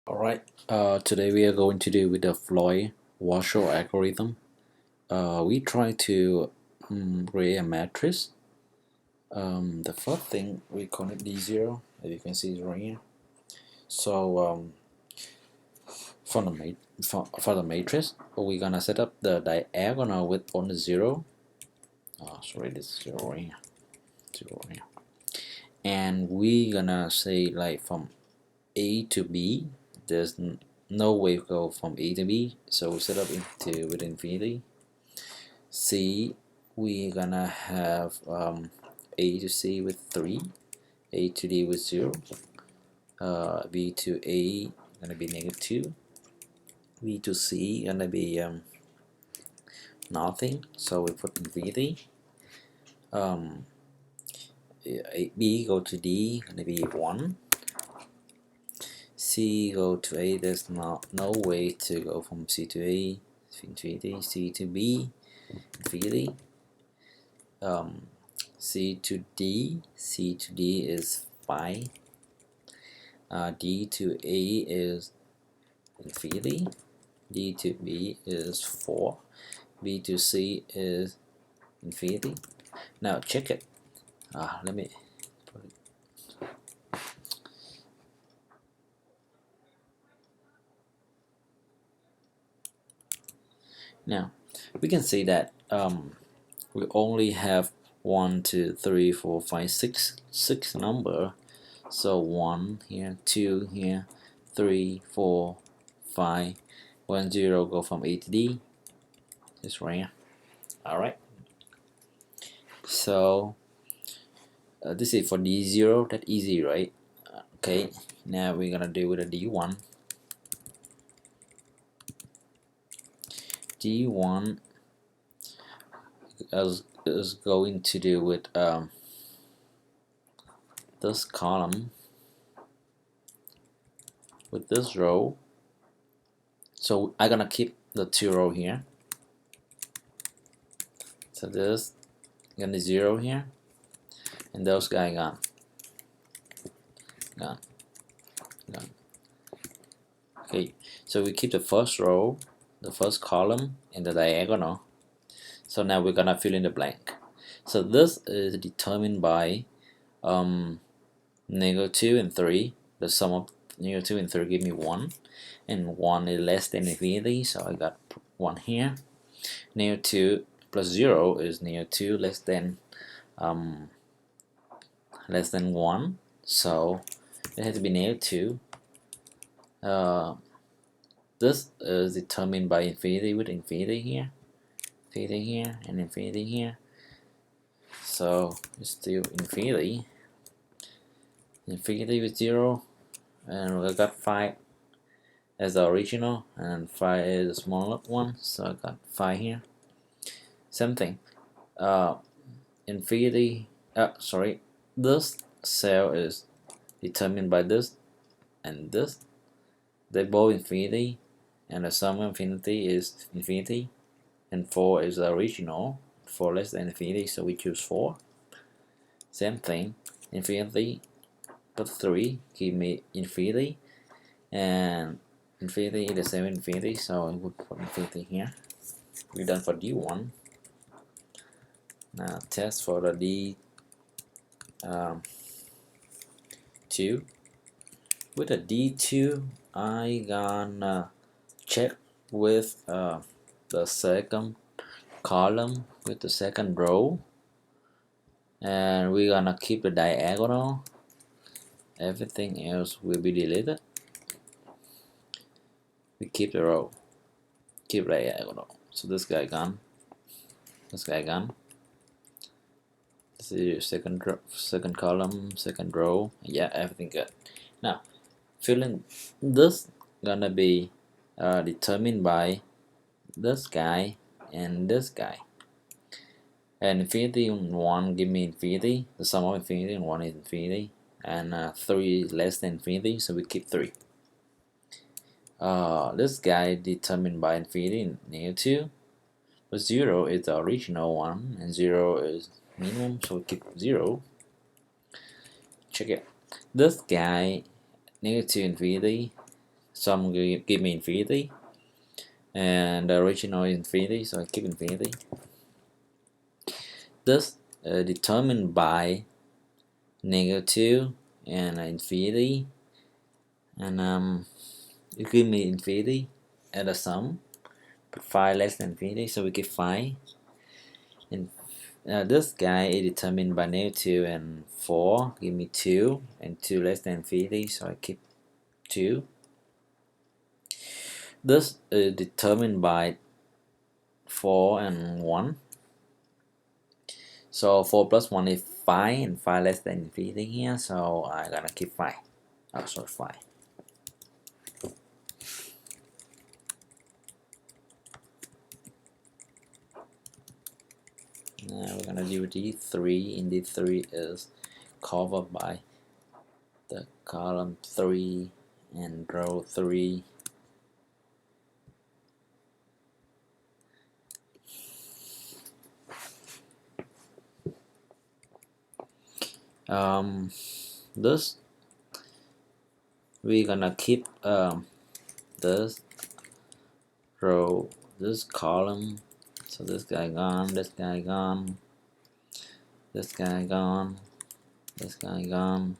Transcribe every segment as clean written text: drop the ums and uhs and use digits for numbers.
Alright, today we are going to do with the Floyd Warshall algorithm. We try to create a matrix. The first thing we call it D0, as you can see right here. So for the matrix, we're gonna set up the diagonal with only 0. Sorry, this 0 right here. 0 right here. And we gonna say like from A to B. There's no way to go from A to B, so we set up into with infinity. C, we gonna have A to C with 3, A to D with 0, B to A gonna be -2, B to C gonna be nothing, so we put infinity. B go to D gonna be 1, C go to A, there's no way to go from C to A, infinity, C to B, infinity, C to D is 5, D to A is infinity, D to B is 4, B to C is infinity. Now check it. Let me put it. Now we can see that we only have 1, 2, 3, 4, 5, 6 number. So 1 here, 2 here, 3, 4, 5, 1, 0 go from A to D. This right here. Alright. So this is for D0, that's easy, right? Okay, now we're gonna do with a D1. D1 is going to do with this column with this row. So I'm gonna keep the 2 row here. So this gonna 0 here, and those guys gone. Okay, so we keep the first row, the first column, and the diagonal. So now we're gonna fill in the blank. So this is determined by -2 and 3. The sum of -2 and 3 give me 1, and 1 is less than infinity, so I got 1 here. -2 plus 0 is -2 less than 1, so it has to be -2. This is determined by infinity with infinity here, and infinity here. So it's still infinity with 0, and we got 5 as the original, and 5 is the smaller one, so I got 5 here. Same thing. Infinity. Sorry. This cell is determined by this and this. They both infinity, and the sum of infinity is infinity, and 4 is the original. 4 less than infinity, so we choose 4. Same thing. Infinity plus 3 give me infinity, and infinity is the same infinity, so I would put infinity here. We're done for D1. Now test for the D2. With the D2, I gonna check with the second column with the second row, and we're gonna keep the diagonal. Everything else will be deleted. We keep the row, keep diagonal. So this guy gone, this guy gone. This is second column, second row. Yeah, everything good. Now filling this gonna be determined by this guy and this guy. And infinity and 1 give me infinity. The sum of infinity and 1 is infinity, and 3 is less than infinity, so we keep 3. This guy determined by infinity and -2, but 0 is the original one, and 0 is minimum, so we keep 0. Check it. This guy, -2 infinity, Some give me infinity, and the original is infinity, so I keep infinity. This determined by -2 and infinity, and it give me infinity at a sum, but 5 less than infinity, so we get 5. And this guy is determined by -2 and 4, give me 2, and 2 less than infinity, so I keep 2. This is determined by 4 and 1. So 4 plus 1 is 5, and 5 less than infinity here, so I'm gonna keep 5. Oh, sorry, 5. Now we're gonna do D3, and D3 is covered by the column 3 and row 3. This we're gonna keep this row, this column, so this guy gone, this guy gone, this guy gone, this guy gone,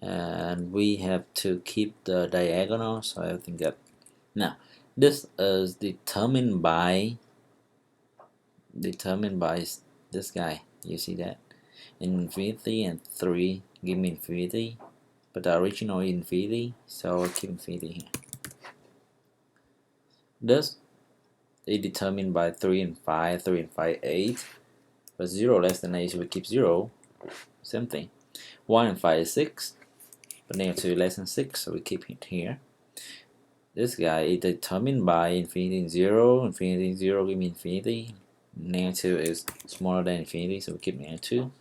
and we have to keep the diagonal, so everything good. Now this is determined by this guy, you see that? Infinity and 3 give me infinity, but the original is infinity, so I keep infinity here. This is determined by 3 and 5, 3 and 5, 8, but 0 less than 8, so we keep 0, same thing. 1 and 5 is 6, but -2 less than 6, so we keep it here. This guy is determined by infinity and 0, infinity and 0 give me infinity, -2 is smaller than infinity, so we keep -2.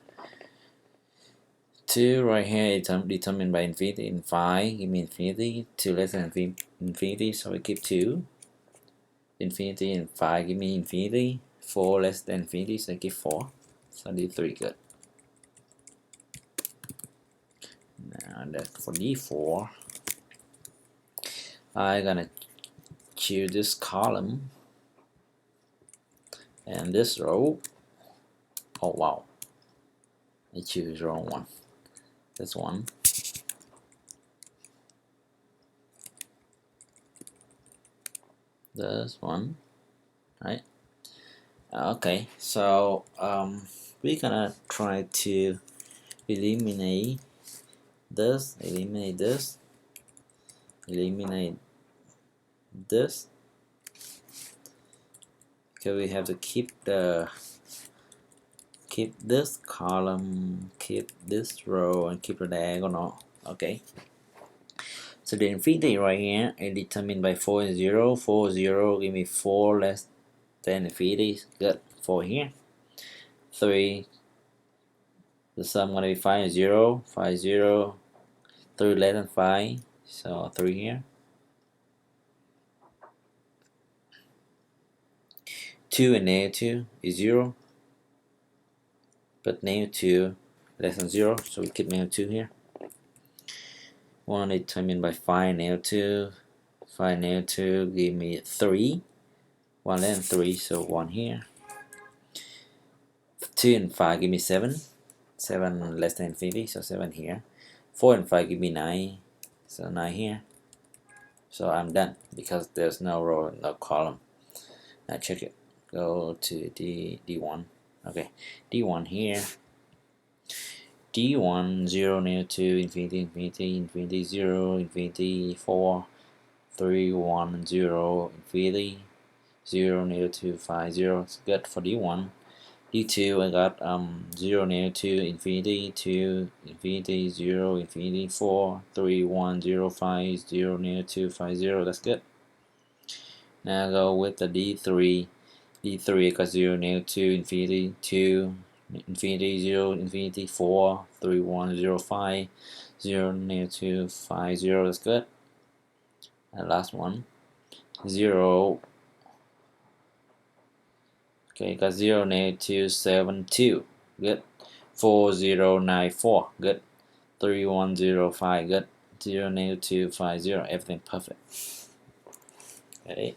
2 right here is determined by infinity and 5 give me infinity, 2 less than infinity, so we keep 2. Infinity and 5 give me infinity, 4 less than infinity, so I keep 4. So D3 good. Now that's for D4. I'm gonna choose this column and this row. Oh wow, I choose the wrong one. This one. This one, right? Okay, so we're gonna try to eliminate this, eliminate this, eliminate this. Okay, we have to keep this column, keep this row, and keep the diagonal. Okay. So the infinity right here is determined by 4 and 0. 4, 0, give me 4 less than infinity. Good. 4 here. 3, the sum gonna be 5 and 0. 5, 0. 3 less than 5. So 3 here. 2 and -2 is 0. But -2 less than 0. So we keep -2 here. 1 is determined by 5 -2. 5 -2 give me 3. 1 less than 3, so 1 here. 2 and 5 give me 7. 7 less than infinity, so 7 here. 4 and 5 give me 9, so 9 here. So I'm done because there's no row, no column. Now check it. Go to D1. Okay, D1 here. D1 0 -2 infinity infinity infinity 0 infinity 4 3 1 0 infinity 0 -2 5 0. It's good for D1. D2 I got 0 -2 infinity 2 infinity 0 infinity 4 3 1 0 5 0 -2 5 0. That's good. Now go with the D3. D3 I got 0 -2 infinity 2 infinity 0 infinity 4 3 1 0 5 0 -2 5 0. That's good. And last one 0. Okay, got 0 -2 7 2. Good. 4 0 9 4. Good. 3 1 0 5. Good. 0, -2, 5, 0, everything perfect. Okay.